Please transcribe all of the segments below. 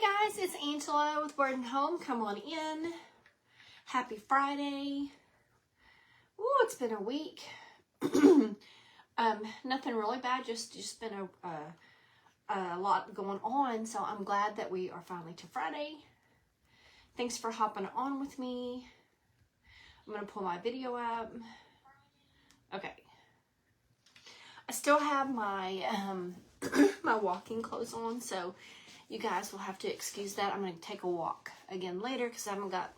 guys, it's Angela with Word and Home. Come on in. Happy Friday. Ooh, it's been a week. Nothing really bad, just been a lot going on, so I'm glad that we are finally to Friday. Thanks for hopping on with me. I'm going to pull my video up. Okay. I still have my my walking clothes on, so you guys will have to excuse that. I'm going to take a walk again later because I haven't got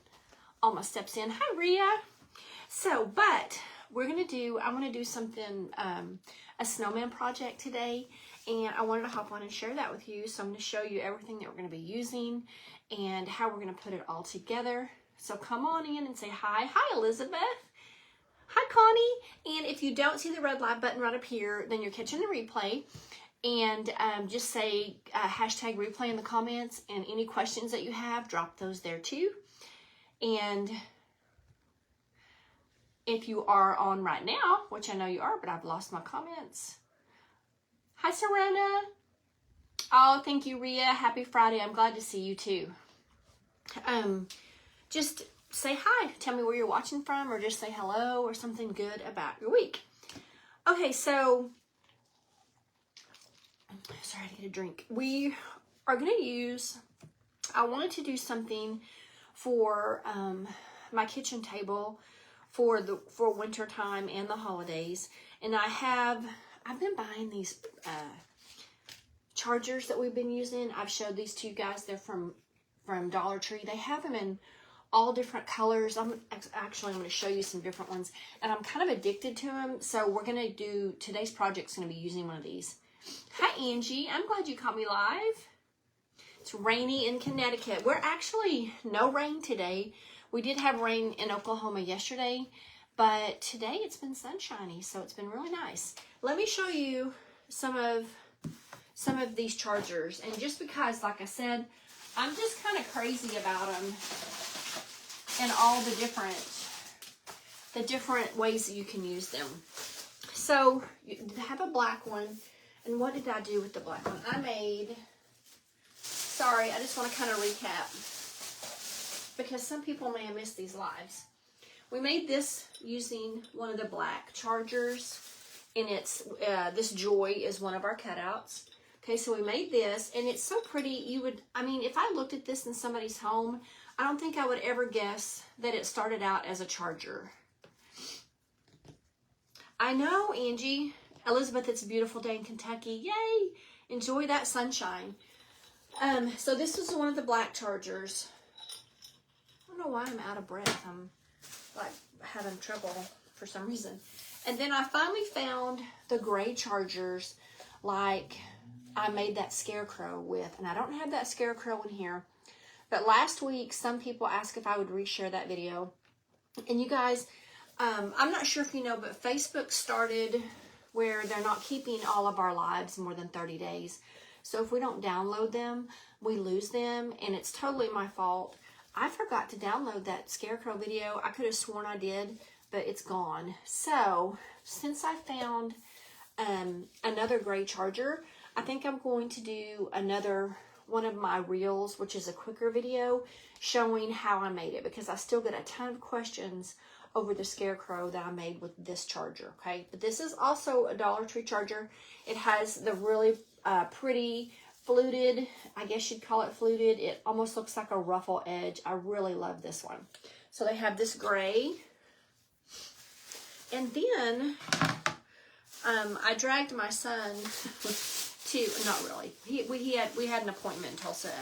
all my steps in. Hi, Rhea. So, but I want to do something, a snowman project today, and I wanted to hop on and share that with you. So I'm going to show you everything that we're going to be using and how we're going to put it all together. So come on in and say hi. Hi, Elizabeth. Hi, Connie. And if you don't see the red live button right up here, then you're catching the replay. And just say hashtag replay in the comments, and any questions that you have, drop those there too. And if you are on right now, which I know you are, but I've lost my comments. Hi, Serena. Oh, thank you, Rhea. Happy Friday. I'm glad to see you too. Just say hi. Tell me where you're watching from, or just say hello or something good about your week. Okay, so sorry, I get a drink. We are going to use, I wanted to do something for my kitchen table for winter time and the holidays. And I've been buying these chargers that we've been using. I've showed these to you guys. They're from Dollar Tree. They have them in all different colors. I'm going to show you some different ones. And I'm kind of addicted to them. So we're going to do, today's project's going to be using one of these. Hi, Angie. I'm glad you caught me live. It's rainy in Connecticut. We're actually no rain today. We did have rain in Oklahoma yesterday, but today it's been sunshiny, so it's been really nice. Let me show you some of these chargers. And just because, like I said, I'm just kind of crazy about them and all the different ways that you can use them. So you have a black one. And what did I do with the black one? Sorry, I just want to kind of recap, because some people may have missed these lives. We made this using one of the black chargers, and it's, this Joy is one of our cutouts. Okay, so we made this, and it's so pretty. If I looked at this in somebody's home, I don't think I would ever guess that it started out as a charger. I know, Angie. Elizabeth, it's a beautiful day in Kentucky. Yay! Enjoy that sunshine. So this is one of the black chargers. I don't know why I'm out of breath. I'm like having trouble for some reason. And then I finally found the gray chargers like I made that scarecrow with. And I don't have that scarecrow in here. But last week, some people asked if I would reshare that video. And you guys, I'm not sure if you know, but Facebook started where they're not keeping all of our lives more than 30 days. So if we don't download them, we lose them, and it's totally my fault. I forgot to download that scarecrow video. I could have sworn I did, but it's gone. So since I found another gray charger, I think I'm going to do another one of my reels, which is a quicker video showing how I made it, because I still get a ton of questions over the scarecrow that I made with this charger, okay? But this is also a Dollar Tree charger. It has the really pretty fluted, I guess you'd call it fluted. It almost looks like a ruffle edge. I really love this one. So they have this gray. And then I dragged my son to, not really. We had an appointment in Tulsa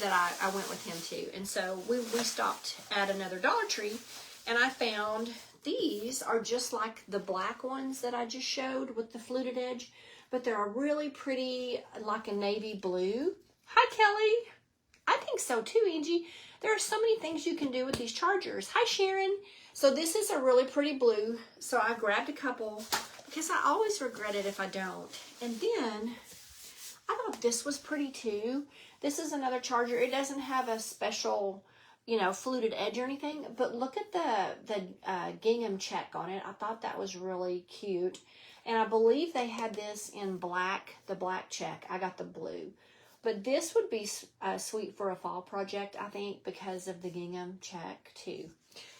that I went with him to. And so we stopped at another Dollar Tree. And I found these are just like the black ones that I just showed with the fluted edge, but they're a really pretty, like a navy blue. Hi, Kelly. I think so too, Angie. There are so many things you can do with these chargers. Hi, Sharon. So this is a really pretty blue. So I grabbed a couple because I always regret it if I don't. And then I thought this was pretty too. This is another charger. It doesn't have a special, fluted edge or anything, but look at the gingham check on it. I thought that was really cute. And I believe they had this in black, the black check. I got the blue. But this would be sweet for a fall project, I think, because of the gingham check too.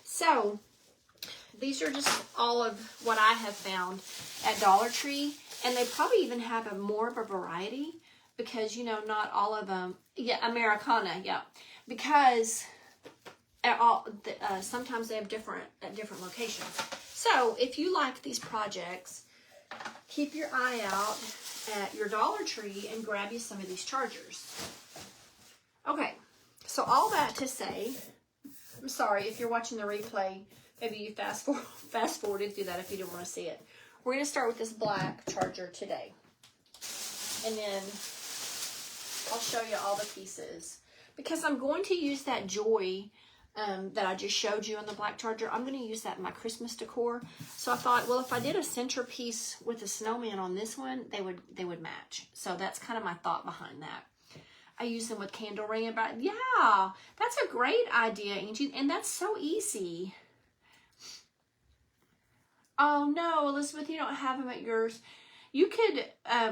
So these are just all of what I have found at Dollar Tree. And they probably even have more of a variety because, you know, not all of them. Yeah, Americana, yeah. Because sometimes they have different at different locations. So if you like these projects, keep your eye out at your Dollar Tree and grab you some of these chargers. Okay, so all that to say, I'm sorry if you're watching the replay, maybe you fast forwarded through that if you didn't want to see it. We're going to start with this black charger today. And then I'll show you all the pieces. Because I'm going to use that Joy that I just showed you on the black charger. I'm going to use that in my Christmas decor. So I thought, well, if I did a centerpiece with a snowman on this one, they would match. So that's kind of my thought behind that. I use them with candle ring. But yeah, that's a great idea, Angie. And that's so easy. Oh, no, Elizabeth, you don't have them at yours. You could,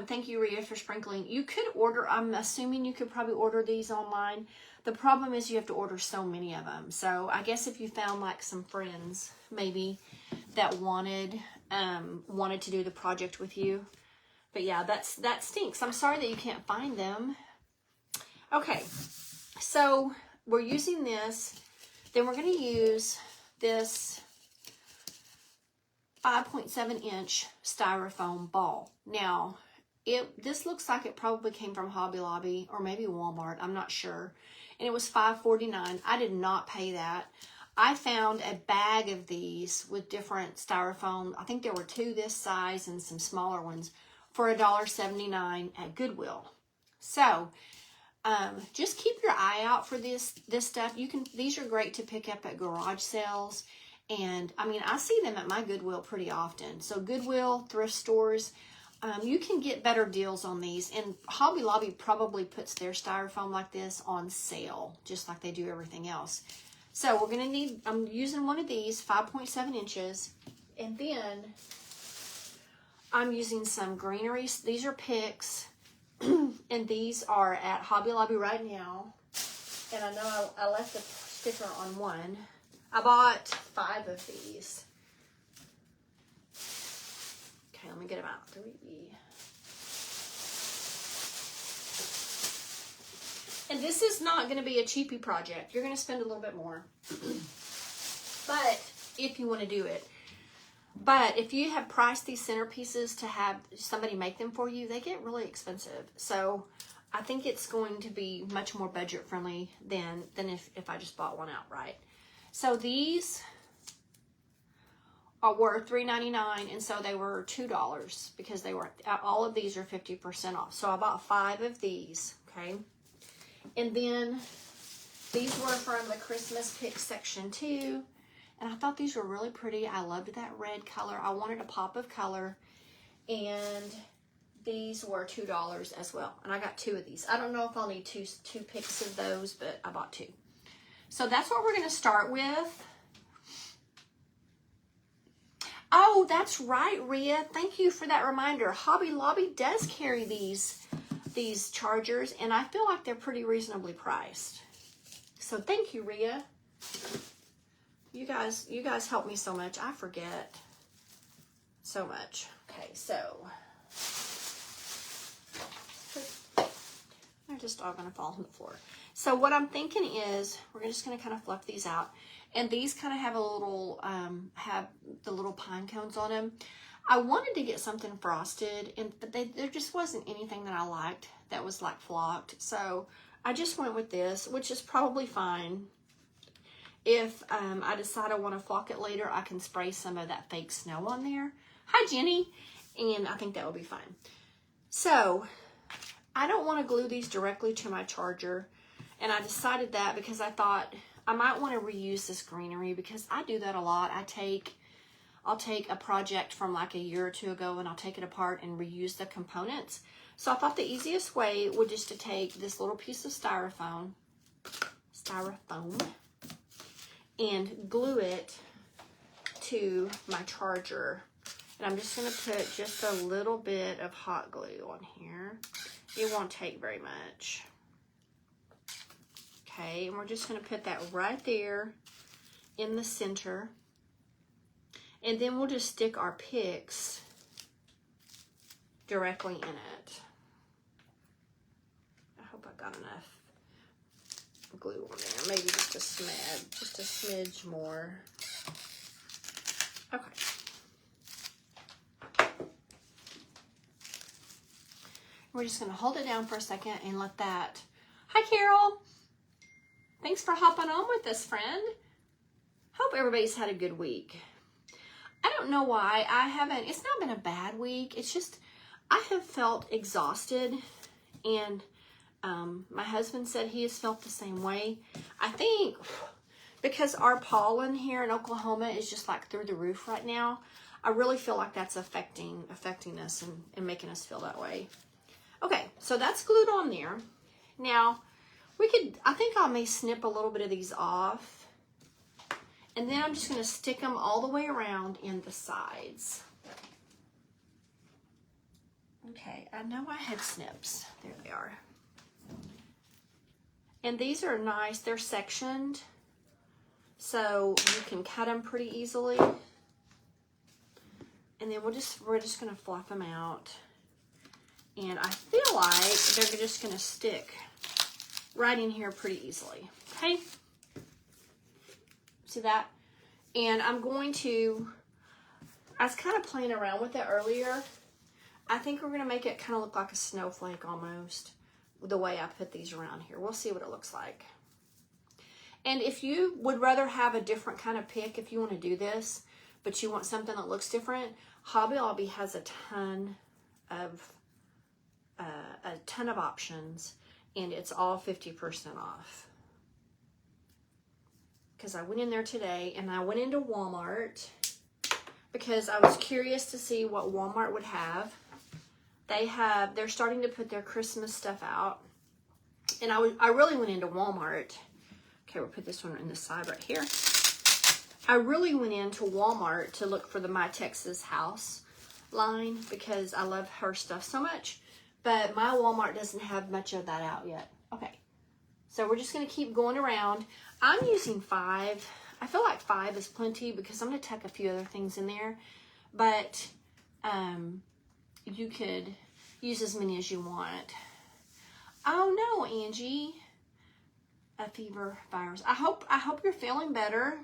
thank you, Rhea, for sprinkling. You could order, I'm assuming you could probably order these online. The problem is you have to order so many of them. So I guess if you found like some friends, maybe, that wanted to do the project with you. But yeah, that stinks. I'm sorry that you can't find them. Okay, so we're using this. Then we're going to use this 5.7 inch styrofoam ball. Now, this looks like it probably came from Hobby Lobby or maybe Walmart. I'm not sure. And it was $5.49. I did not pay that. I found a bag of these with different styrofoam. I think there were 2 this size and some smaller ones for $1.79 at Goodwill. So, just keep your eye out for this stuff. These are great to pick up at garage sales. And I mean, I see them at my Goodwill pretty often. So Goodwill, thrift stores, you can get better deals on these. And Hobby Lobby probably puts their styrofoam like this on sale, just like they do everything else. So we're going to need, I'm using one of these, 5.7 inches. And then I'm using some greenery. These are picks. And these are at Hobby Lobby right now. And I know I left the sticker on one. I bought 5 of these. Okay, let me get them out. 3. And this is not going to be a cheapy project. You're going to spend a little bit more. But if you want to do it. But if you have priced these centerpieces to have somebody make them for you, they get really expensive. So I think it's going to be much more budget friendly than if I just bought one outright. So these were $3.99, and so they were $2 because they were, all of these are 50% off. So I bought 5 of these, okay? And then these were from the Christmas pick section too. And I thought these were really pretty. I loved that red color. I wanted a pop of color. And these were $2 as well. And I got 2 of these. I don't know if I'll need two picks of those, but I bought 2. So that's what we're going to start with. Oh, that's right, Rhea. Thank you for that reminder. Hobby Lobby does carry these chargers, and I feel like they're pretty reasonably priced. So thank you, Rhea. You guys help me so much. I forget so much. Okay, so they're just all gonna fall on the floor. So what I'm thinking is we're just gonna kind of fluff these out, and these kind of have a little have the little pine cones on them. I wanted to get something frosted, but there just wasn't anything that I liked that was like flocked. So I just went with this, which is probably fine. If I decide I want to flock it later, I can spray some of that fake snow on there. Hi, Jenny. And I think that will be fine. So, I don't want to glue these directly to my charger. And I decided that because I thought I might want to reuse this greenery because I do that a lot. I'll take a project from like a year or 2 ago and I'll take it apart and reuse the components. So I thought the easiest way would just to take this little piece of styrofoam and glue it to my charger. And I'm just going to put just a little bit of hot glue on here. It won't take very much. Okay, and we're just going to put that right there in the center. And then we'll just stick our picks directly in it. I hope I got enough glue on there. Maybe just a smidge more. Okay. We're just going to hold it down for a second and let that... Hi, Carol. Thanks for hopping on with us, friend. Hope everybody's had a good week. I don't know why I haven't... It's not been a bad week. It's just I have felt exhausted, and my husband said he has felt the same way. I think because our pollen here in Oklahoma is just like through the roof right now, I really feel like that's affecting us and making us feel that way. Okay, so that's glued on there. Now, I think I may snip a little bit of these off. And then I'm just going to stick them all the way around in the sides. Okay, I know I had snips. There they are. And these are nice. They're sectioned, so you can cut them pretty easily. And then we're just going to fluff them out. And I feel like they're just going to stick right in here pretty easily. Okay? See that? And I was kind of playing around with it earlier. I think we're going to make it kind of look like a snowflake almost, the way I put these around here. We'll see what it looks like. And if you would rather have a different kind of pick, if you want to do this, but you want something that looks different, Hobby Lobby has a ton of options, and it's all 50% off. Because I went in there today, and I went into Walmart because I was curious to see what Walmart would have. They're starting to put their Christmas stuff out, and I really went into Walmart. Okay, we'll put this one in the side right here. I really went into Walmart to look for the My Texas House line because I love her stuff so much, but my Walmart doesn't have much of that out yet. Okay, so we're just going to keep going around. I'm using 5. I feel like 5 is plenty because I'm going to tuck a few other things in there. But you could use as many as you want. Oh no, Angie. A fever virus. I hope you're feeling better.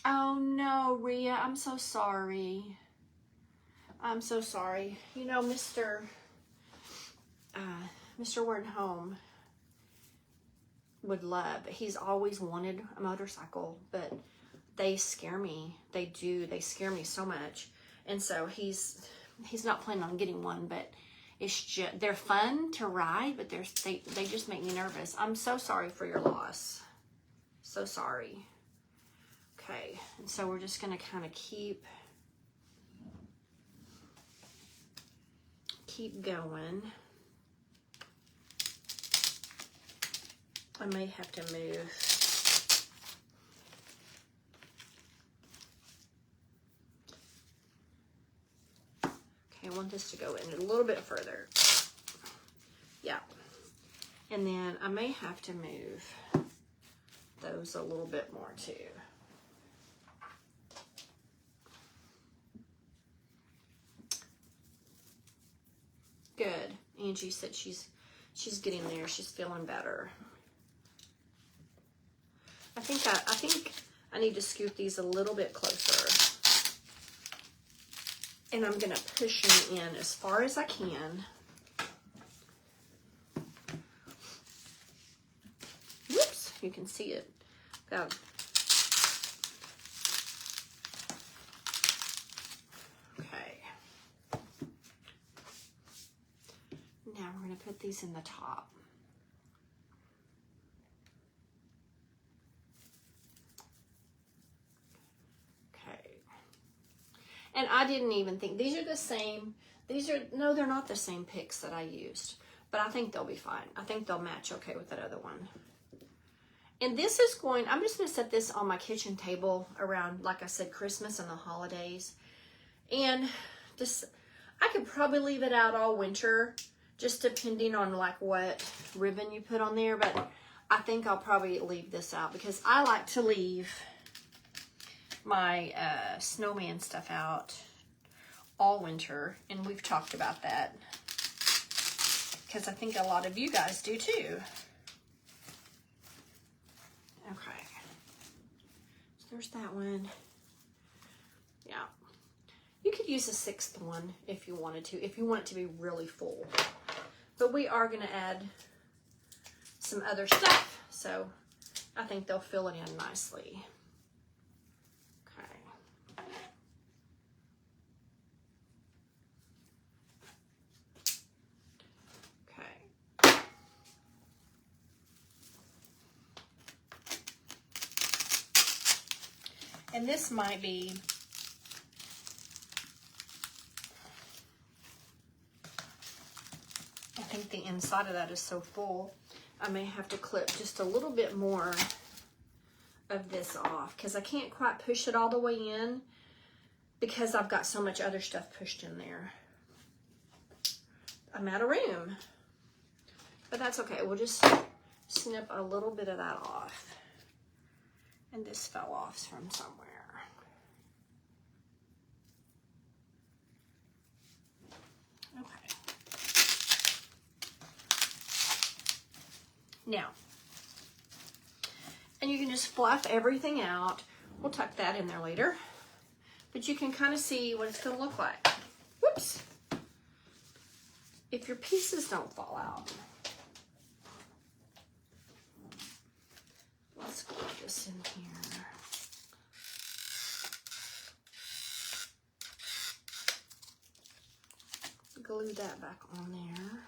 Oh no, Rhea. I'm so sorry. I'm so sorry. You know, Mr. Warden Home would love. He's always wanted a motorcycle, but they scare me. They do. They scare me so much. And so he's not planning on getting one, but it's just, they're fun to ride, but they just make me nervous. I'm so sorry for your loss. So sorry. Okay. And so we're just going to kind of keep going. I may have to move. Okay, I want this to go in a little bit further. Yeah. And then I may have to move those a little bit more too. Good. Angie said she's getting there. She's feeling better. I think I need to scoot these a little bit closer. And I'm going to push them in as far as I can. Whoops, you can see it. Okay. Now we're going to put these in the top. And I didn't even think, these are the same, no, they're not the same picks that I used, but I think they'll be fine. I think they'll match okay with that other one. And this is I'm just going to set this on my kitchen table around, like I said, Christmas and the holidays. And just, I could probably leave it out all winter, just depending on like what ribbon you put on there, but I think I'll probably leave this out because I like to leave my snowman stuff out all winter, and we've talked about that because I think a lot of you guys do too. Okay, so there's that one. Yeah, you could use a 6th one if you wanted to, if you want it to be really full. But we are going to add some other stuff, so I think they'll fill it in nicely. Okay. Okay. And this might be I think the inside of that is so full, I may have to clip just a little bit more of this off because I can't quite push it all the way in because I've got so much other stuff pushed in there. I'm out of room, but that's okay. We'll just snip a little bit of that off. And this fell off from somewhere. Okay. Now, and you can just fluff everything out. We'll tuck that in there later. But you can kind of see what it's going to look like. Whoops. If your pieces don't fall out. Let's glue this in here. Glue that back on there.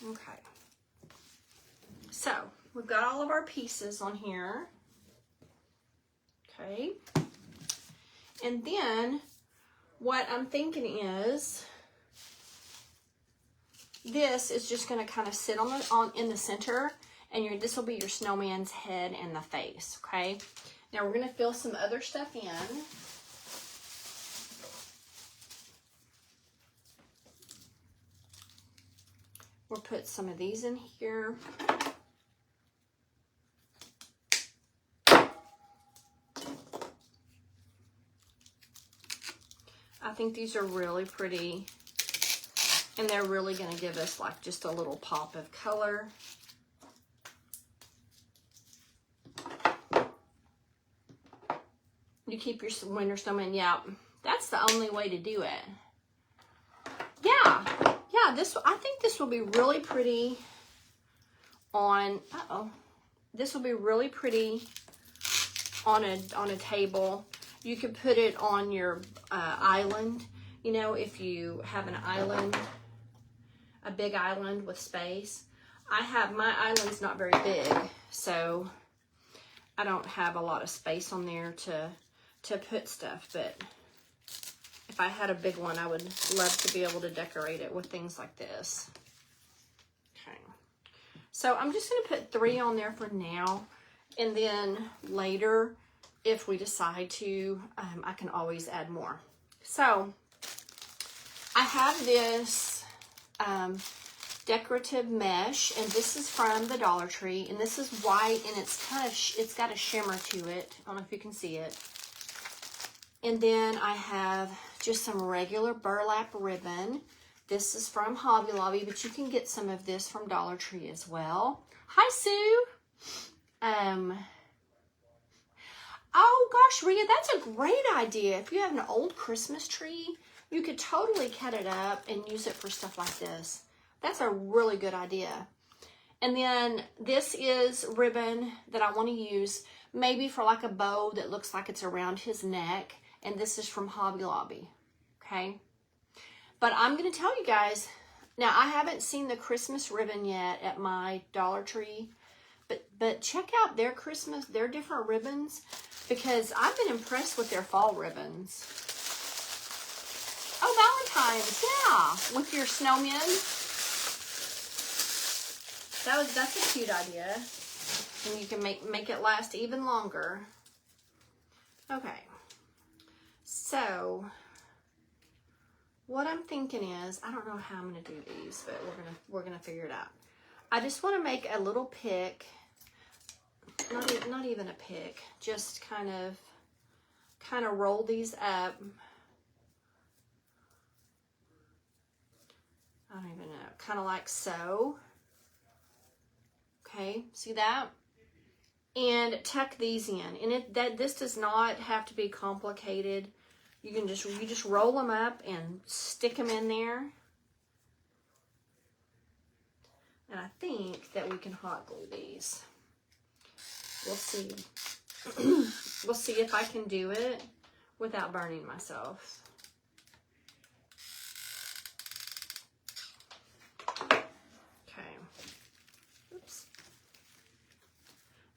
Okay, so we've got all of our pieces on here. Okay, and then what I'm thinking is this is just going to kind of sit in the center, and this will be your snowman's head and the face. Okay, now we're going to fill some other stuff in. We'll put some of these in here. I think these are really pretty, and they're really going to give us like just a little pop of color. You keep your winter snowman. Yeah, that's the only way to do it. Yeah. Yeah, I think this will be really pretty on, this will be really pretty on a table. You could put it on your island, you know, if you have an island, a big island with space. My island's not very big, so I don't have a lot of space on there to put stuff, but if I had a big one, I would love to be able to decorate it with things like this. Okay. So I'm just going to put 3 on there for now. And then later, if we decide to, I can always add more. So I have this decorative mesh, and this is from the Dollar Tree. And this is white, and it's got a shimmer to it. I don't know if you can see it. And then I have just some regular burlap ribbon. This is from Hobby Lobby, but you can get some of this from Dollar Tree as well. Hi, Sue. Oh gosh, Rhea, that's a great idea. If you have an old Christmas tree, you could totally cut it up and use it for stuff like this. That's a really good idea. And then this is ribbon that I want to use maybe for like a bow that looks like it's around his neck. And this is from Hobby Lobby, okay? But I'm going to tell you guys, now I haven't seen the Christmas ribbon yet at my Dollar Tree, but check out their different ribbons, because I've been impressed with their fall ribbons. Oh, Valentine's, yeah, with your snowmen. That's a cute idea. And you can make it last even longer. Okay. So what I'm thinking is, I don't know how I'm gonna do these, but we're gonna figure it out. I just want to make a little pick, not even a pick, just kind of roll these up. I don't even know, kind of like so. Okay, see that? And tuck these in. And this does not have to be complicated. You just roll them up and stick them in there. And I think that we can hot glue these. We'll see. We'll see if I can do it without burning myself.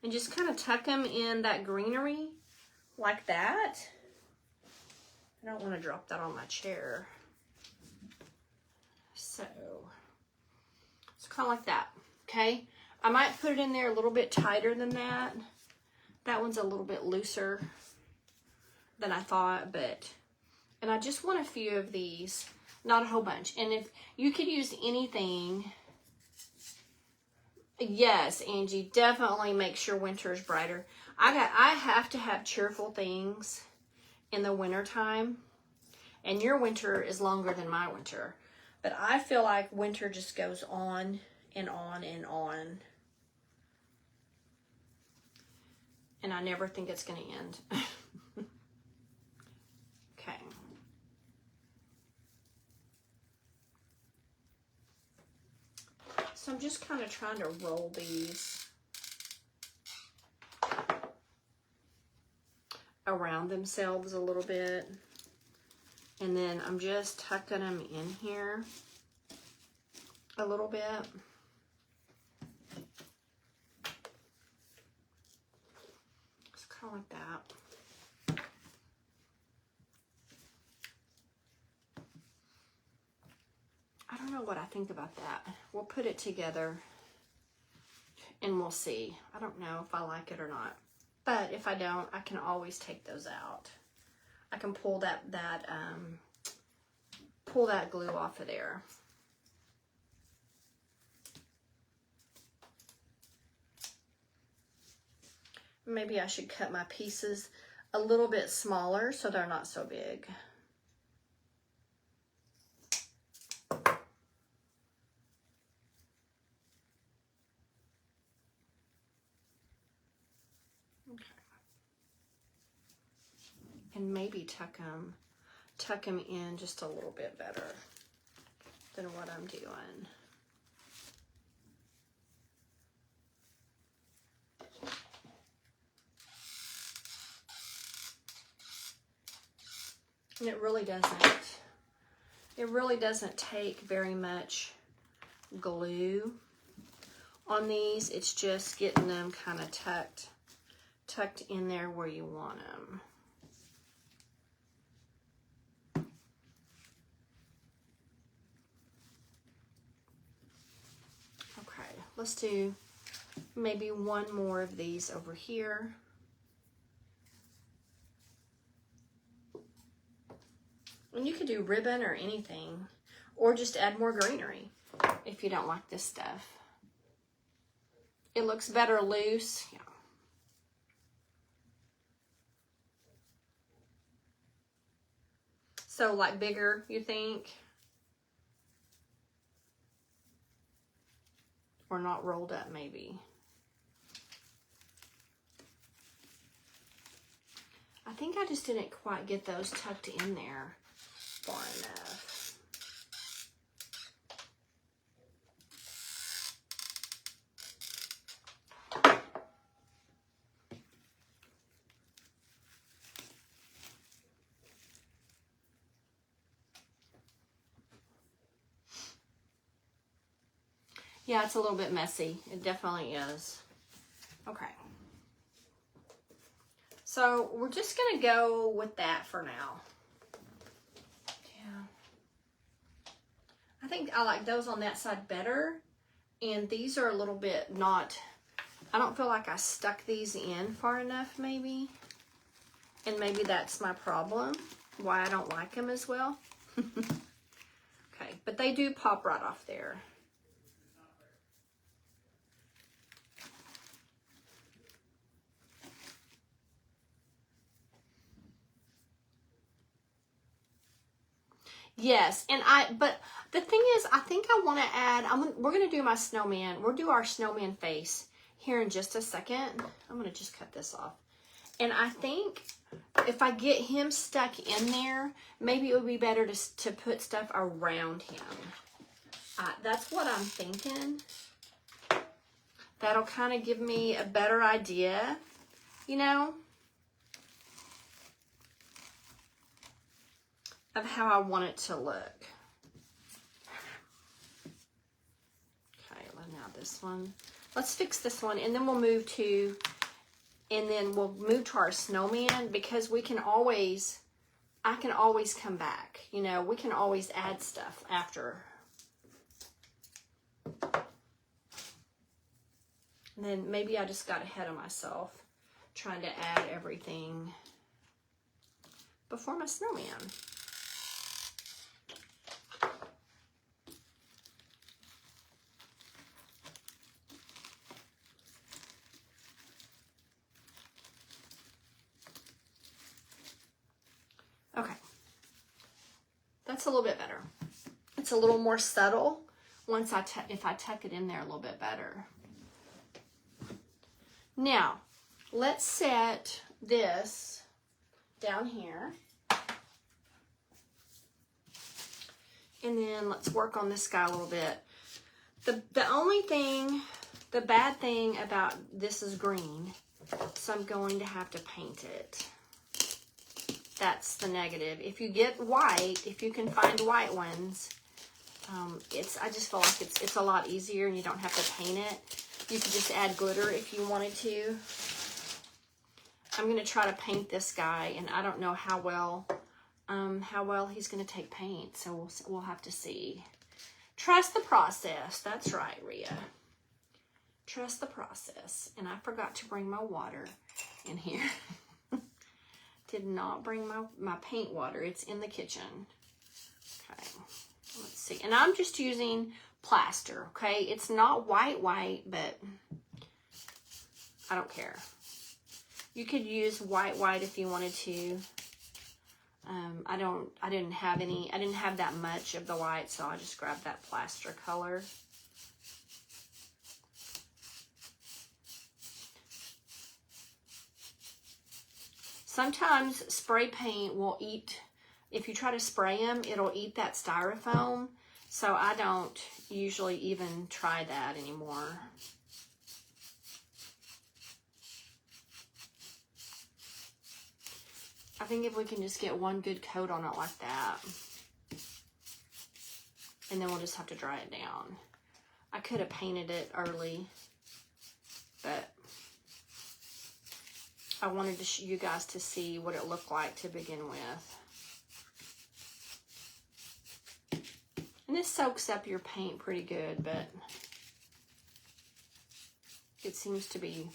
And just kind of tuck them in that greenery like that. I don't want to drop that on my chair. So it's kind of like that, okay? I might put it in there a little bit tighter than that. That one's a little bit looser than I thought, and I just want a few of these, not a whole bunch. And if you could use anything. Yes, Angie, definitely make sure winter is brighter. I have to have cheerful things in the winter time, and your winter is longer than my winter. But I feel like winter just goes on and on and on. And I never think it's going to end. Okay. So I'm just kind of trying to roll these around themselves a little bit. And then I'm just tucking them in here a little bit. It's kind of like that. I don't know what I think about that. We'll put it together and we'll see. I don't know if I like it or not. But if I don't, I can always take those out. I can pull that glue off of there. Maybe I should cut my pieces a little bit smaller so they're not so big. And maybe tuck them in just a little bit better than what I'm doing. And it really doesn't take very much glue on these. It's just getting them kind of tucked in there where you want them. Let's do maybe one more of these over here. And you could do ribbon or anything, or just add more greenery if you don't like this stuff. It looks better loose. Yeah. So like bigger, you think? Or not rolled up, maybe. I think I just didn't quite get those tucked in there far enough. Yeah, it's a little bit messy. It definitely is. Okay. So we're just going to go with that for now. Yeah. I think I like those on that side better. And these are a little bit not, I don't feel like I stuck these in far enough maybe. And maybe that's my problem, why I don't like them as well. Okay, but they do pop right off there. Yes, but the thing is, I think I want to add, we're going to do my snowman. We'll do our snowman face here in just a second. I'm going to just cut this off. And I think if I get him stuck in there, maybe it would be better to put stuff around him. That's what I'm thinking. That'll kind of give me a better idea, you know, of how I want it to look. Okay, well now this one. Let's fix this one and then we'll move to, our snowman, because we can always, I can always come back. You know, we can always add stuff after. And then maybe I just got ahead of myself trying to add everything before my snowman. Okay, that's a little bit better. It's a little more subtle once if I tuck it in there a little bit better. Now, let's set this down here. And then let's work on this guy a little bit. The only thing, the bad thing about this is green, so I'm going to have to paint it. That's the negative. If you get white, if you can find white ones, I just feel like it's a lot easier and you don't have to paint it. You could just add glitter if you wanted to. I'm going to try to paint this guy, and I don't know how well he's going to take paint, so we'll have to see. Trust the process. That's right, Rhea. Trust the process. And I forgot to bring my water in here. Did not bring my paint water. It's in the kitchen. Okay, let's see. And I'm just using plaster, okay? It's not white, but I don't care. You could use white if you wanted to. I didn't have that much of the white, so I just grabbed that plaster color. Sometimes spray paint will eat, if you try to spray them, it'll eat that styrofoam. So I don't usually even try that anymore. I think if we can just get one good coat on it like that, and then we'll just have to dry it down. I could have painted it early, but I wanted you guys to see what it looked like to begin with. And this soaks up your paint pretty good, but it seems to be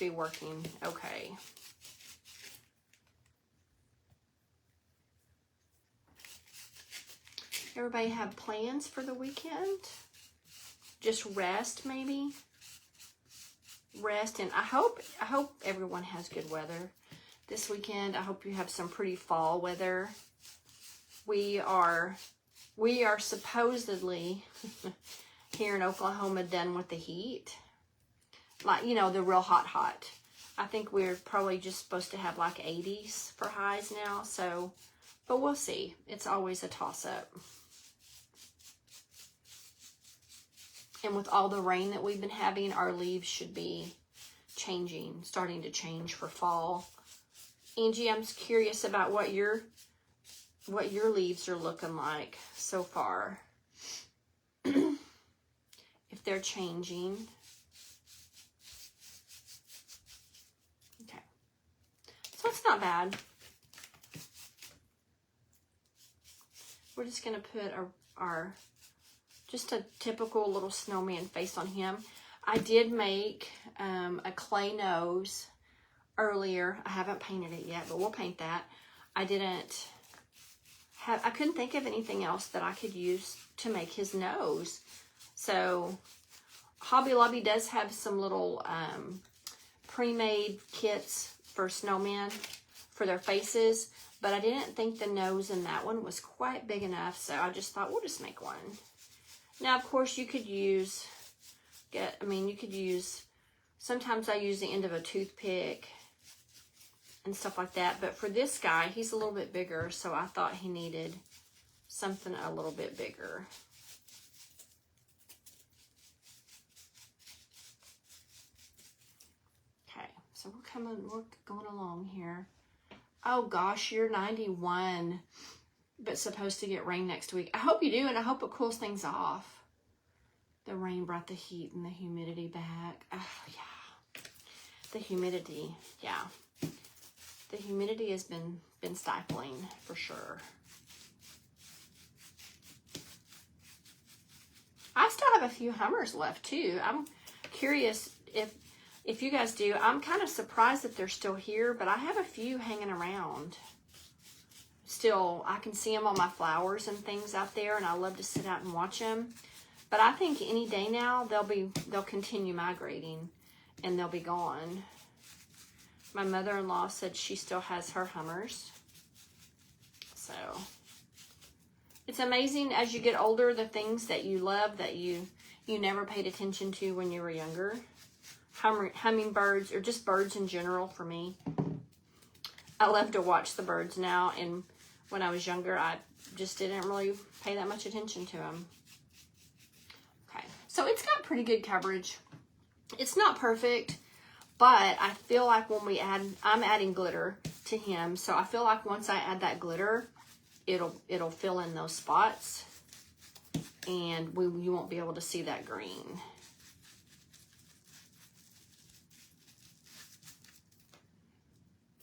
working okay. Everybody have plans for the weekend? Just rest, maybe? Rest, and I hope everyone has good weather this weekend. I hope you have some pretty fall weather. We are supposedly here in Oklahoma done with the heat. Like, you know, the real hot. I think we're probably just supposed to have like 80s for highs now, so, but we'll see. It's always a toss-up. And with all the rain that we've been having, our leaves should be starting to change for fall. Angie, I'm curious about what your leaves are looking like so far. If they're changing. Okay. So it's not bad. We're just going to put our, just a typical little snowman face on him. I did make a clay nose earlier. I haven't painted it yet, but we'll paint that. I couldn't think of anything else that I could use to make his nose. So Hobby Lobby does have some little pre-made kits for snowmen for their faces, but I didn't think the nose in that one was quite big enough, so I just thought we'll just make one. Now, of course, you could use, sometimes I use the end of a toothpick and stuff like that, but for this guy, he's a little bit bigger, so I thought he needed something a little bit bigger. Okay, so we're going along here. Oh gosh, you're 91, but supposed to get rain next week. I hope you do, and I hope it cools things off. The rain brought the heat and the humidity back. Oh, yeah. The humidity, yeah. The humidity has been stifling for sure. I still have a few Hummers left too. I'm curious if you guys do. I'm kind of surprised that they're still here, but I have a few hanging around. Still, I can see them on my flowers and things out there, and I love to sit out and watch them. But I think any day now they'll continue migrating, and they'll be gone. My mother-in-law said she still has her Hummers. So it's amazing as you get older, the things that you love that you never paid attention to when you were younger. Hummingbirds, or just birds in general for me. I love to watch the birds now, and when I was younger, I just didn't really pay that much attention to them. Okay, so it's got pretty good coverage. It's not perfect, but I feel like when I'm adding glitter to him, so I feel like once I add that glitter, it'll fill in those spots, and you won't be able to see that green.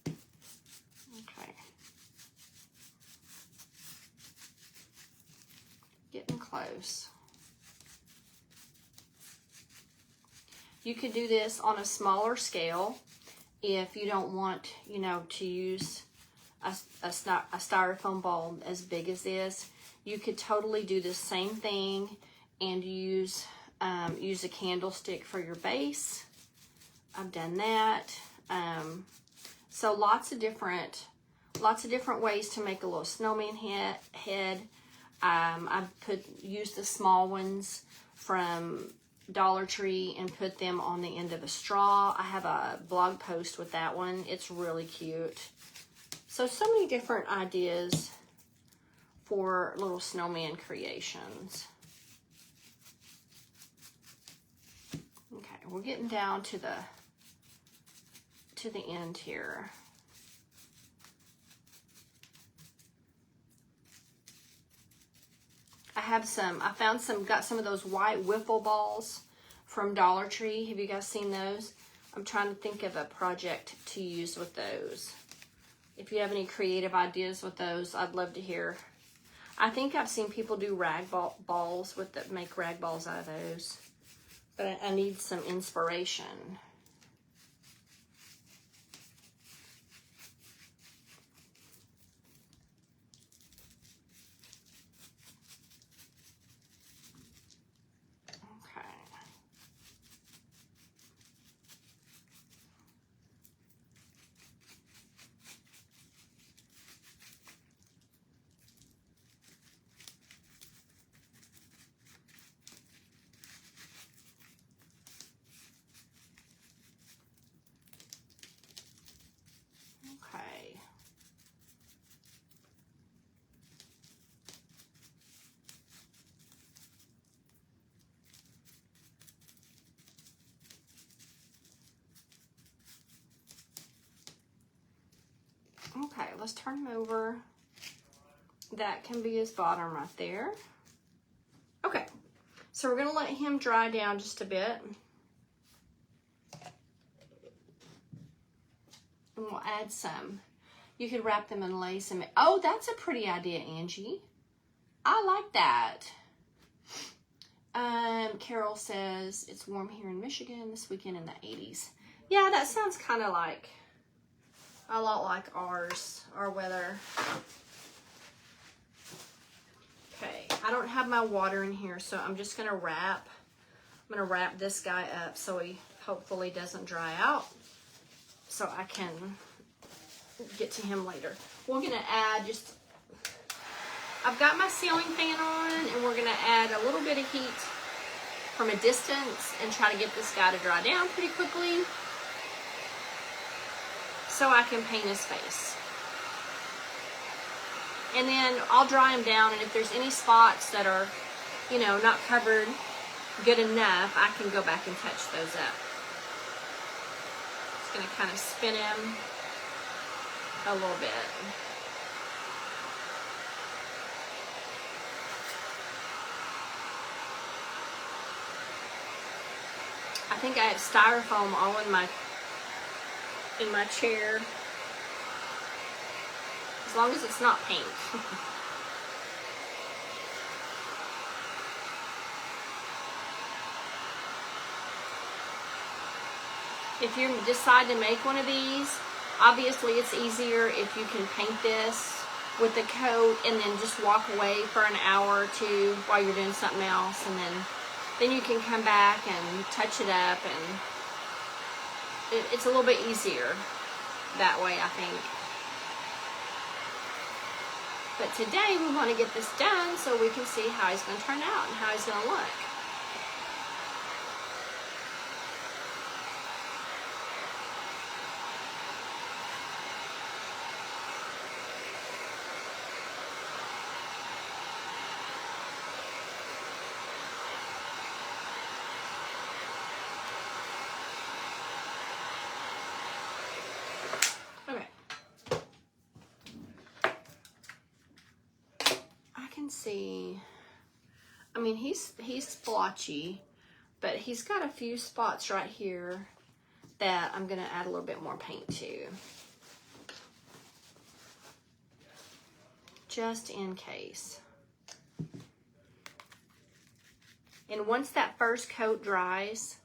Okay. Getting close. You could do this on a smaller scale if you don't want, to use a styrofoam ball as big as this. You could totally do the same thing and use a candlestick for your base. I've done that. So lots of different ways to make a little snowman head. I've used the small ones from Dollar Tree and put them on the end of a straw. I have a blog post with that one. It's really cute. So many different ideas for little snowman creations. Okay, we're getting down to the end here. Got some of those white wiffle balls from Dollar Tree. Have you guys seen those? I'm trying to think of a project to use with those. If you have any creative ideas with those, I'd love to hear. I think I've seen people do rag balls make rag balls out of those. But I need some inspiration. Okay, let's turn him over. That can be his bottom right there. Okay, so we're gonna let him dry down just a bit. And we'll add some. You could wrap them in lace and oh, that's a pretty idea, Angie. I like that. Carol says it's warm here in Michigan this weekend in the 80s. Yeah, that sounds kind of like a lot like our weather. Okay, I don't have my water in here, so I'm just gonna wrap. I'm gonna wrap this guy up so he hopefully doesn't dry out, so I can get to him later. We're gonna add just, I've got my ceiling fan on, and we're gonna add a little bit of heat from a distance and try to get this guy to dry down pretty quickly so I can paint his face. And then I'll dry him down, and if there's any spots that are, you know, not covered good enough, I can go back and touch those up. Just gonna kind of spin him a little bit. I think I have styrofoam all in my chair. As long as it's not paint. If you decide to make one of these, obviously it's easier if you can paint this with the coat and then just walk away for an hour or two while you're doing something else, and then you can come back and touch it up, and it's a little bit easier that way, I think. But today we want to get this done so we can see how he's going to turn out and how he's going to look. See, I mean, he's splotchy, but he's got a few spots right here that I'm gonna add a little bit more paint to, just in case. And once that first coat dries,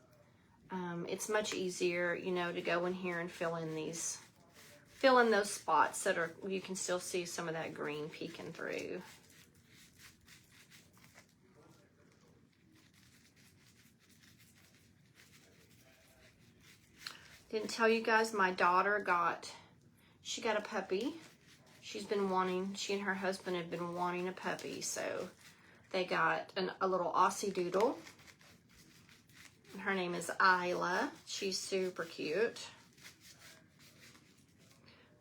it's much easier, you know, to go in here and fill in those spots that are, you can still see some of that green peeking through. Didn't tell you guys, my daughter got a puppy. She and her husband had been wanting a puppy, so they got a little Aussie doodle. Her name is Isla. She's super cute,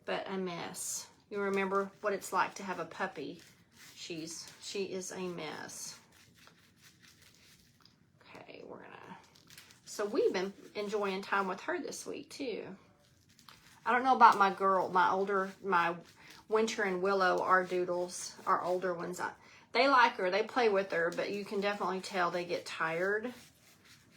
but a mess. You remember what it's like to have a puppy. She is a mess. Okay, so we've been enjoying time with her this week too. I don't know about my girl, my Winter and Willow, our doodles, our older ones. They like her, they play with her, but you can definitely tell they get tired.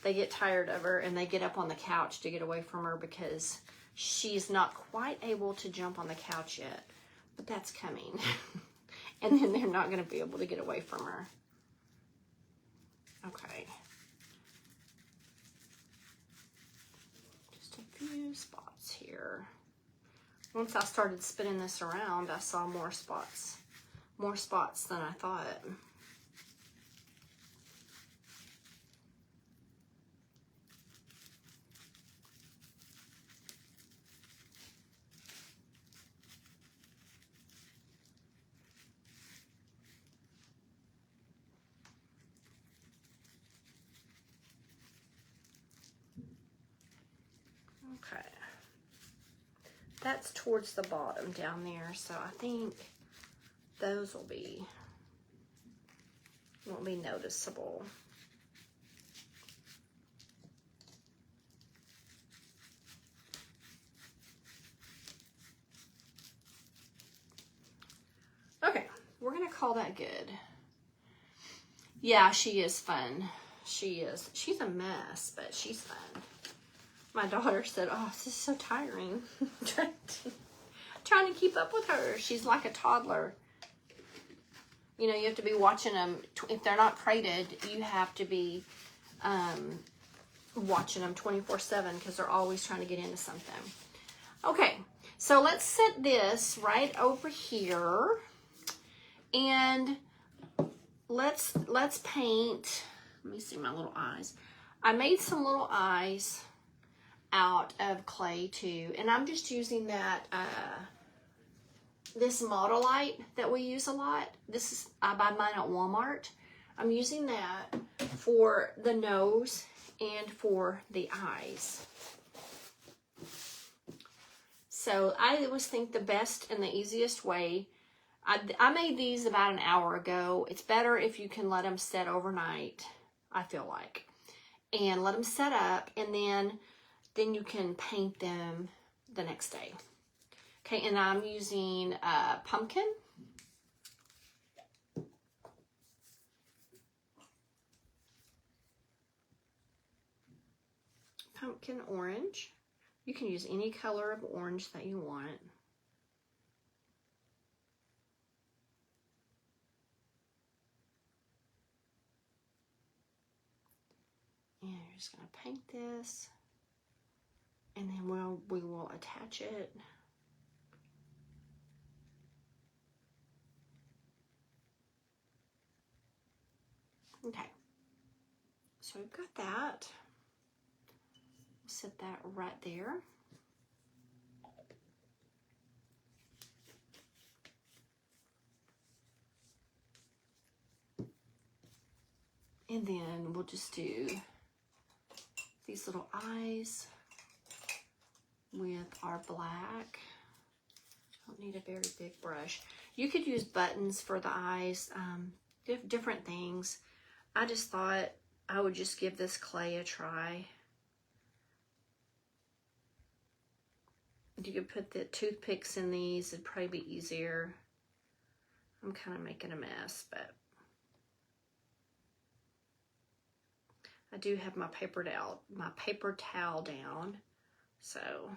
They get tired of her, and they get up on the couch to get away from her because she's not quite able to jump on the couch yet, but that's coming. And then they're not going to be able to get away from her. Okay. Just a few spots here. Once I started spinning this around, I saw more spots than I thought. Okay. That's towards the bottom down there, so I think those won't be noticeable. Okay, we're gonna call that good. Yeah, she is fun. She is. She's a mess, but she's fun. My daughter said, "Oh, this is so tiring." trying to keep up with her. She's like a toddler. You know, you have to be watching them. If they're not crated, you have to be watching them 24/7 because they're always trying to get into something. Okay, so let's set this right over here, and let's paint. Let me see my little eyes. I made some little eyes out of clay too, and I'm just using that this model light that we use a lot. This is, I buy mine at Walmart. I'm using that for the nose and for the eyes. So I always think the best and the easiest way, I made these about an hour ago. It's better if you can let them set overnight, I feel like, and let them set up, and then you can paint them the next day. Okay, and I'm using pumpkin, orange. You can use any color of orange that you want. And you're just going to paint this, and then we will attach it. Okay, so we've got that. We'll set that right there. And then we'll just do these little eyes with our black. Don't need a very big brush. You could use buttons for the eyes, different things. I just thought I would just give this clay a try. You could put the toothpicks in these, it'd probably be easier. I'm kind of making a mess, but I do have my paper towel down, so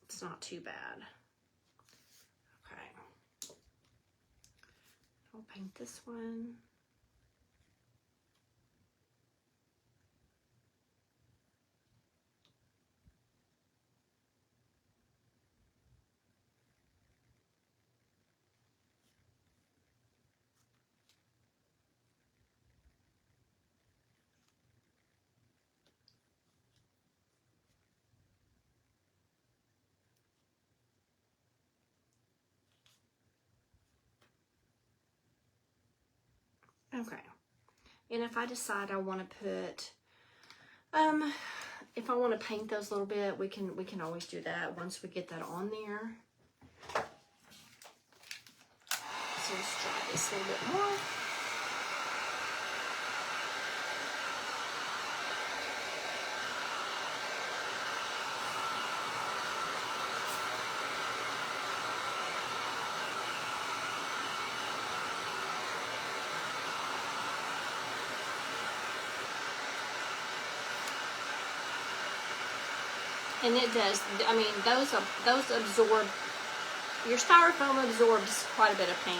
it's not too bad. Okay, I'll paint this one. Okay, and if I decide I want to put, if I want to paint those a little bit, we can always do that once we get that on there. So let's try this a little bit more. And it does, I mean, those absorb, your styrofoam absorbs quite a bit of paint.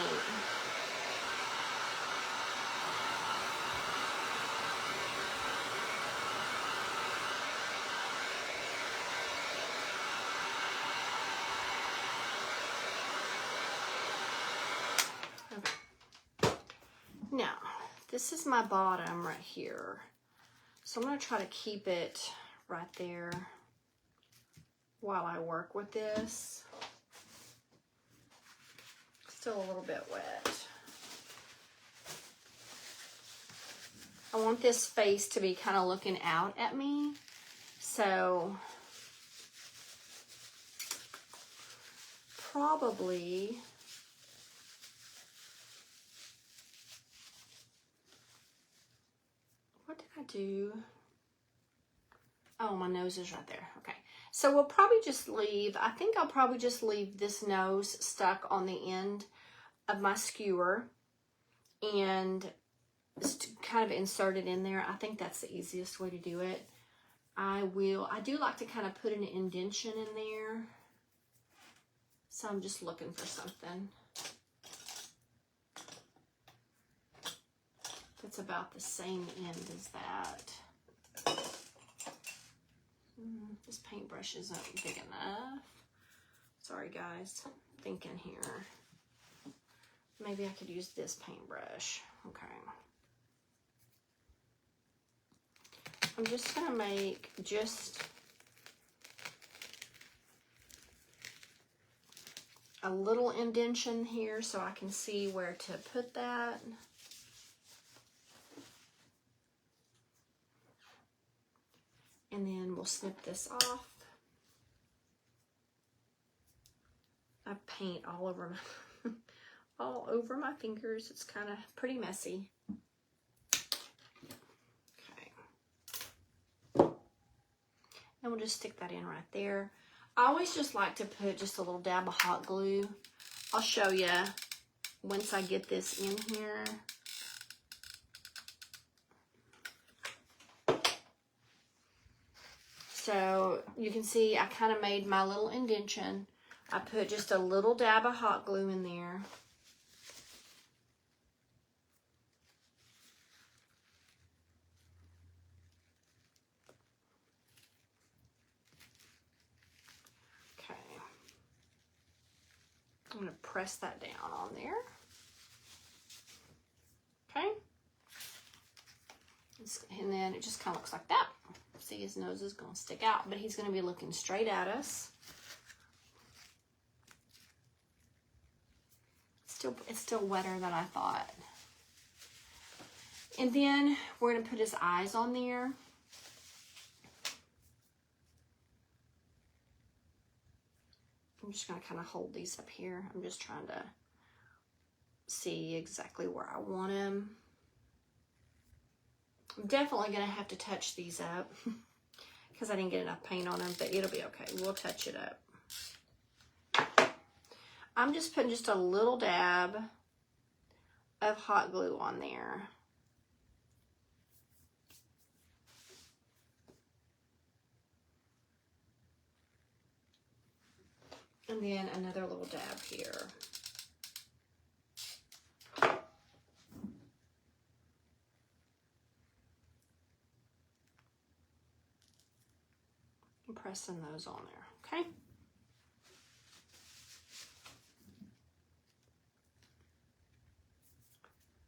Okay. Now, this is my bottom right here. So I'm going to try to keep it right there while I work with this. Still a little bit wet. I want this face to be kind of looking out at me. So probably what did I do? Oh, my nose is right there. Okay. So we'll probably just leave, I think I'll probably just leave this nose stuck on the end of my skewer and just kind of insert it in there. I think that's the easiest way to do it. I do like to kind of put an indentation in there. So I'm just looking for something. that's about the same end as that. This paintbrush isn't big enough. Sorry guys, thinking here. Maybe I could use this paintbrush. Okay. I'm just gonna make just a little indentation here so I can see where to put that. And then we'll snip this off. I paint all over my all over my fingers. It's kind of pretty messy. Okay. And we'll just stick that in right there. I always just like to put just a little dab of hot glue. I'll show you once I get this in here. So you can see I kind of made my little indentation. I put just a little dab of hot glue in there. Okay. I'm going to press that down on there. Okay. And then it just kind of looks like that. See, his nose is going to stick out, but he's going to be looking straight at us. It's still wetter than I thought. And then we're going to put his eyes on there. I'm just going to kind of hold these up here. I'm just trying to see exactly where I want him. I'm definitely going to have to touch these up because I didn't get enough paint on them, but it'll be okay. We'll touch it up. I'm just putting just a little dab of hot glue on there. And then another little dab here. I'm pressing those on there, okay?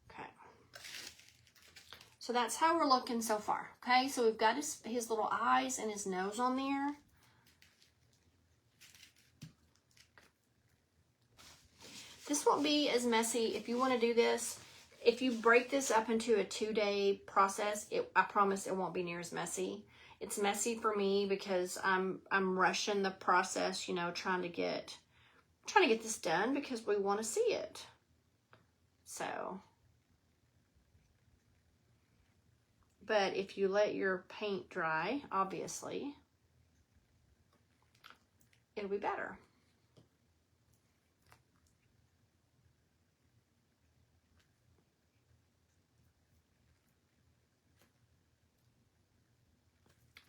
Okay. So that's how we're looking so far, okay? So we've got his little eyes and his nose on there. This won't be as messy if you want to do this. If you break this up into a 2-day process, I promise it won't be near as messy. It's messy for me because I'm rushing the process, you know, trying to get this done because we want to see it. So, but if you let your paint dry, obviously, it'll be better.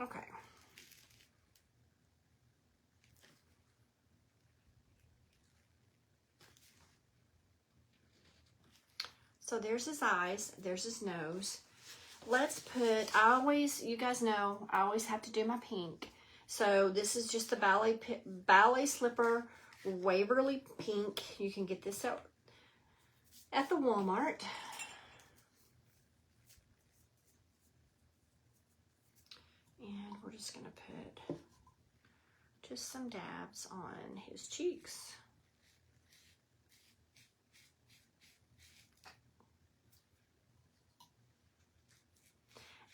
Okay. So there's his eyes, there's his nose. Let's put, you guys know, I always have to do my pink. So this is just the ballet slipper Waverly pink. You can get this at the Walmart. And we're just gonna put just some dabs on his cheeks.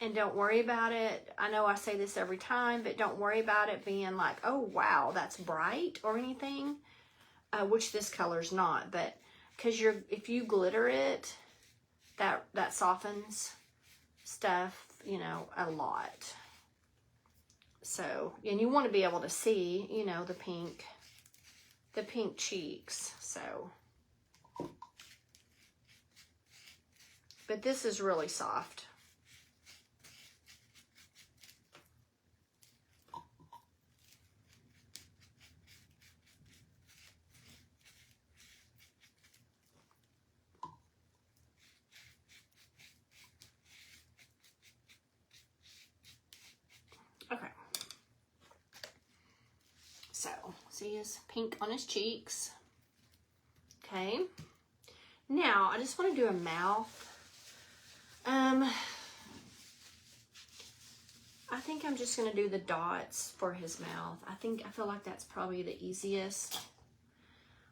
And don't worry about it. I know I say this every time, but don't worry about it being like, oh, wow, that's bright or anything, which this color's not. But because if you glitter it, that softens stuff, you know, a lot. So, and you want to be able to see, you know, the pink cheeks. So, but this is really soft. So, see his pink on his cheeks. Okay. Now, I just want to do a mouth. I think I'm just going to do the dots for his mouth. I feel like that's probably the easiest.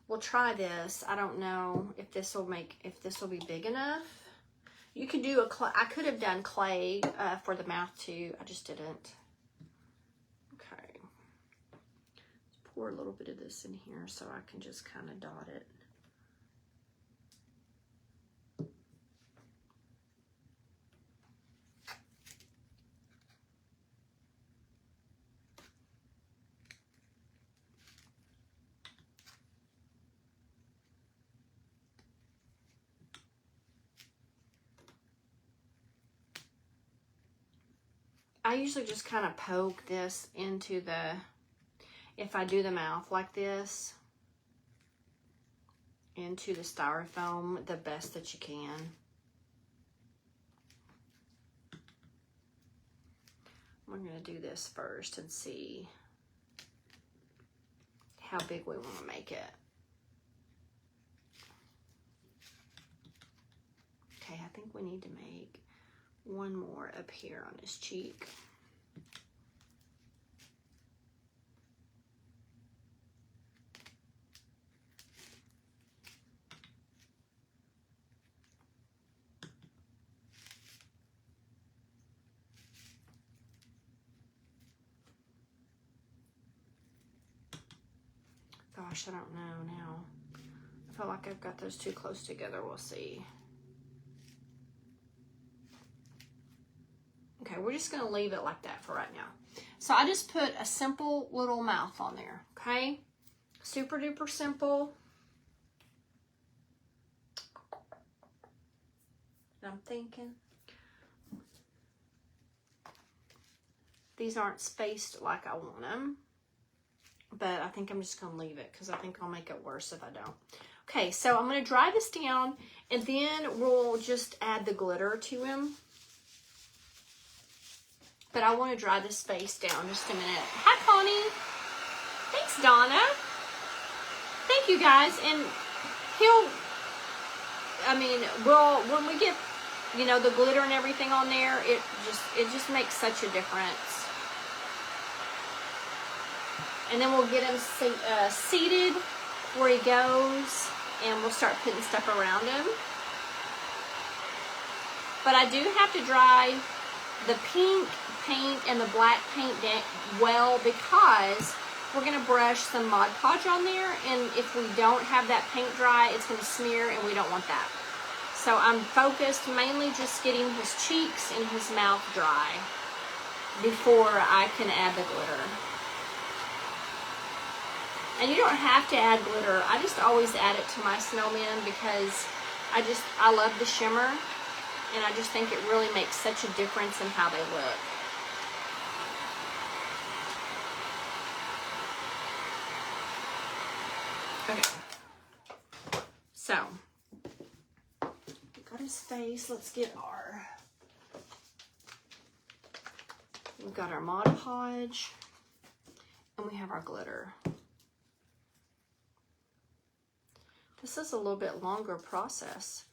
We'll try this. I don't know if this will be big enough. You could do I could have done clay for the mouth too. I just didn't. Okay. Let's pour a little bit of this in here so I can just kind of dot it. I usually just kind of poke this into if I do the mouth like this, into the styrofoam the best that you can. We're going to do this first and see how big we want to make it. Okay, I think we need to make one more up here on his cheek. Gosh, I don't know now. I feel like I've got those too close together. We'll see. Okay, we're just going to leave it like that for right now. So I just put a simple little mouth on there, okay? Super duper simple. I'm thinking these aren't spaced like I want them, but I think I'm just going to leave it because I think I'll make it worse if I don't. Okay, so I'm going to dry this down, and then we'll just add the glitter to him. But I want to dry this face down just a minute. Hi, Connie. Thanks, Donna. Thank you, guys. And when we get, the glitter and everything on there, it just makes such a difference. And then we'll get him seated where he goes, and we'll start putting stuff around him. But I do have to dry the pink paint and the black paint well, because we're going to brush some Mod Podge on there, and if we don't have that paint dry, it's going to smear, and we don't want that. So I'm focused mainly just getting his cheeks and his mouth dry before I can add the glitter. And you don't have to add glitter. I just always add it to my snowman because I love the shimmer, and I just think it really makes such a difference in how they look. Okay. So, we've got his face. Let's get we've got our Mod Podge, and we have our glitter. This is a little bit longer process.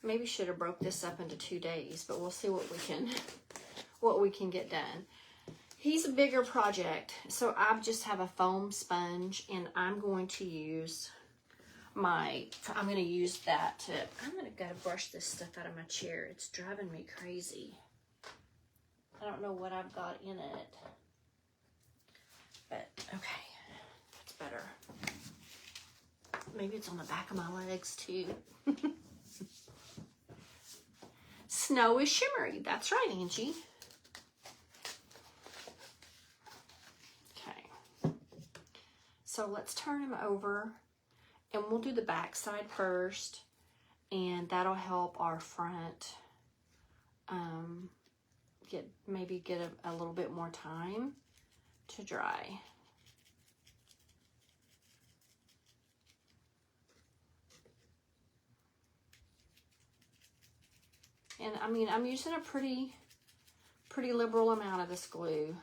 Maybe should have broke this up into 2 days, but we'll see what we can get done. He's a bigger project, so I just have a foam sponge, and I'm going to use I'm going to use that to, gotta brush this stuff out of my chair. It's driving me crazy. I don't know what I've got in it, but okay, that's better. Maybe it's on the back of my legs too. Snow is shimmery. That's right, Angie. Okay. So let's turn him over, and we'll do the back side first, and that'll help our front get a little bit more time to dry. And I'm using a pretty liberal amount of this glue.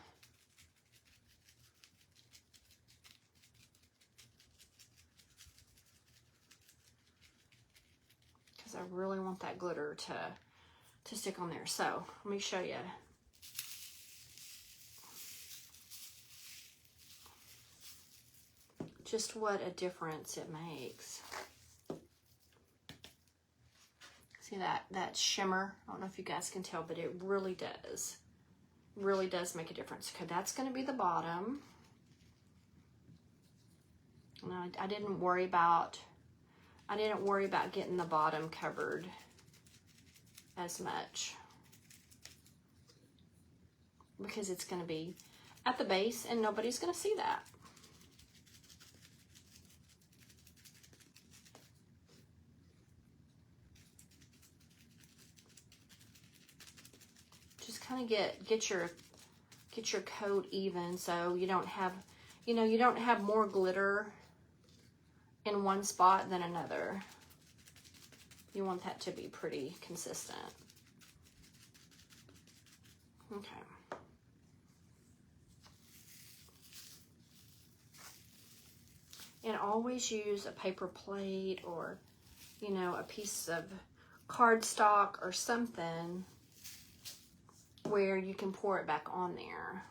because I really want that glitter to stick on there. So let me show you. Just what a difference it makes. See that shimmer? I don't know if you guys can tell, but it really does. Really does make a difference. Okay, that's going to be the bottom. No, I didn't worry about getting the bottom covered as much, because it's going to be at the base and nobody's going to see that. Just kind of get your coat even, so you don't have, you know, you don't have more glitter in one spot than another. You want that to be pretty consistent. Okay. And always use a paper plate or, you know, a piece of cardstock or something where you can pour it back on there.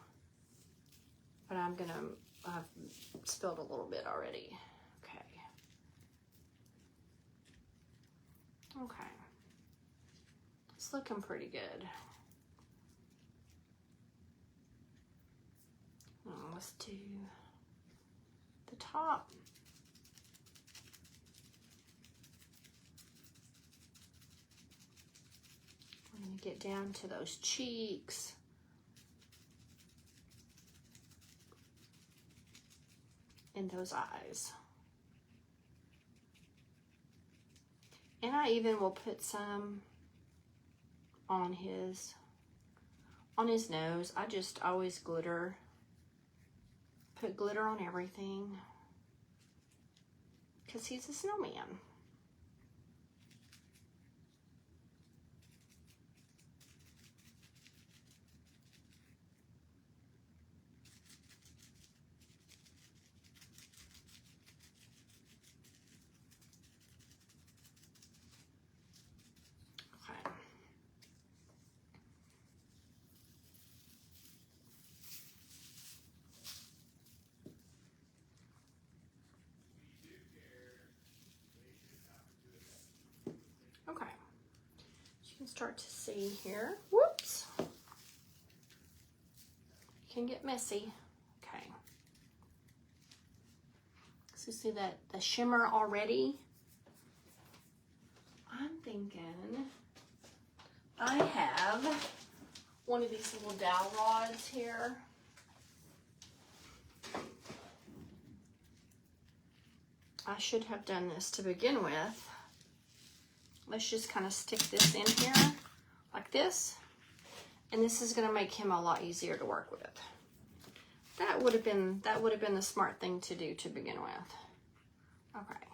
But I've spilled a little bit already. Okay. Okay. It's looking pretty good. Now let's do the top. We're going to get down to those cheeks. And those eyes. And I even will put some on his nose. I just always glitter. Put glitter on everything. Because he's a snowman. Okay, you can start to see here. Whoops. It can get messy. Okay. So you see that the shimmer already? I'm thinking I have one of these little dowel rods here. I should have done this to begin with. Let's just kind of stick this in here like this. And this is going to make him a lot easier to work with. That would have been the smart thing to do to begin with. Okay.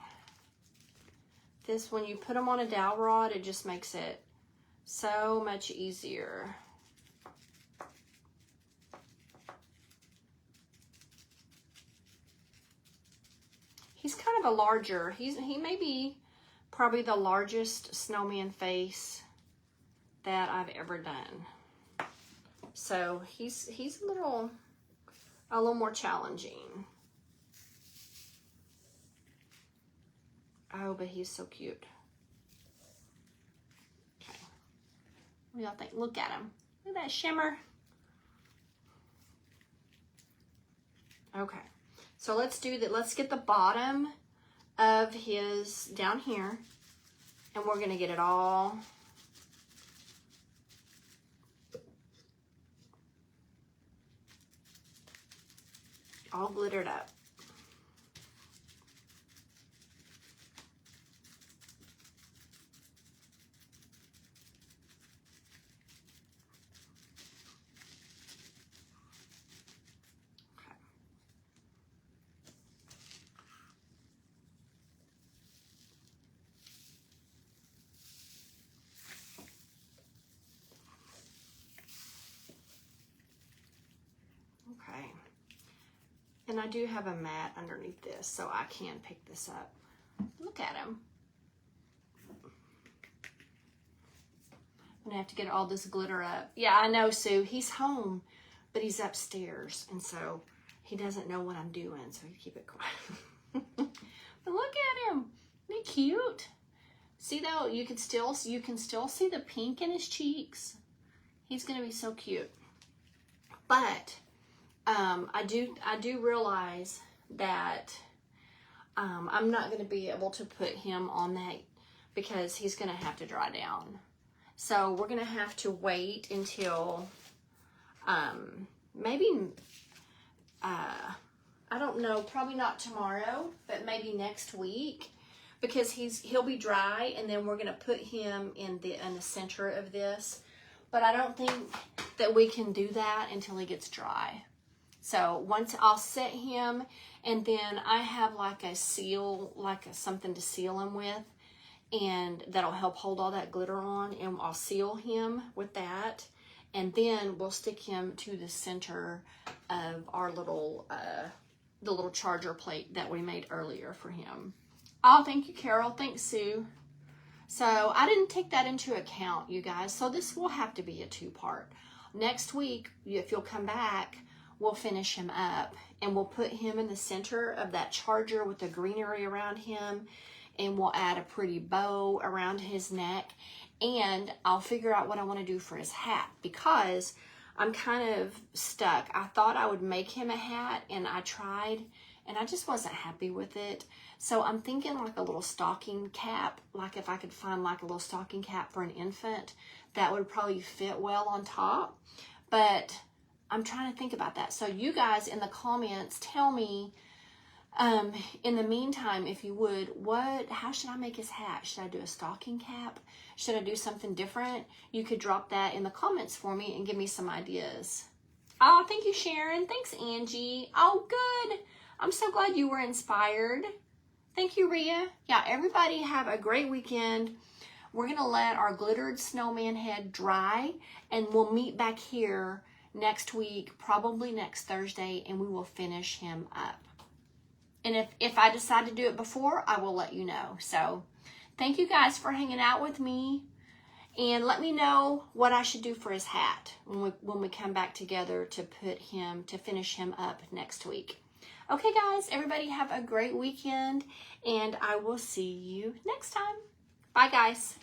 This, when you put them on a dowel rod, it just makes it so much easier. He's kind of a larger, he may be probably the largest snowman face that I've ever done. So he's a little more challenging. Oh, but he's so cute. Okay. What do y'all think? Look at him. Look at that shimmer. Okay. So let's do that. Let's get the bottom of his down here, and we're going to get it all glittered up. Okay. And I do have a mat underneath this, so I can pick this up. Look at him. I'm gonna have to get all this glitter up. Yeah, I know, Sue. He's home, but he's upstairs, and so he doesn't know what I'm doing, so you keep it quiet. But look at him. Isn't he cute? See though, you can still see the pink in his cheeks. He's gonna be so cute. But I do realize that I'm not gonna be able to put him on that because he's gonna have to dry down. So we're gonna have to wait until maybe I don't know, probably not tomorrow, but maybe next week, because he'll be dry, and then we're gonna put him in the center of this. But I don't think that we can do that until he gets dry. So once I'll set him, and then I have like a seal, something to seal him with, and that'll help hold all that glitter on, and I'll seal him with that, and then we'll stick him to the center of our little the little charger plate that we made earlier for him. Oh, thank you, Carol. Thanks, Sue. So I didn't take that into account, you guys, so this will have to be a two-part. Next week, if you'll come back, we'll finish him up, and we'll put him in the center of that charger with the greenery around him, and we'll add a pretty bow around his neck, and I'll figure out what I want to do for his hat, because I'm kind of stuck. I thought I would make him a hat, and I tried, and I just wasn't happy with it. So I'm thinking like a little stocking cap, like if I could find like a little stocking cap for an infant, that would probably fit well on top. But I'm trying to think about that. So you guys in the comments, tell me, in the meantime, if you would, how should I make his hat? Should I do a stocking cap? Should I do something different? You could drop that in the comments for me and give me some ideas. Oh, thank you, Sharon. Thanks, Angie. Oh, good. I'm so glad you were inspired. Thank you, Rhea. Yeah, everybody have a great weekend. We're going to let our glittered snowman head dry, and we'll meet back here next week, probably next Thursday, and we will finish him up. And if I decide to do it before, I will let you know. So thank you guys for hanging out with me. And let me know what I should do for his hat when we come back together to finish him up next week. Okay, guys, everybody have a great weekend, and I will see you next time. Bye, guys.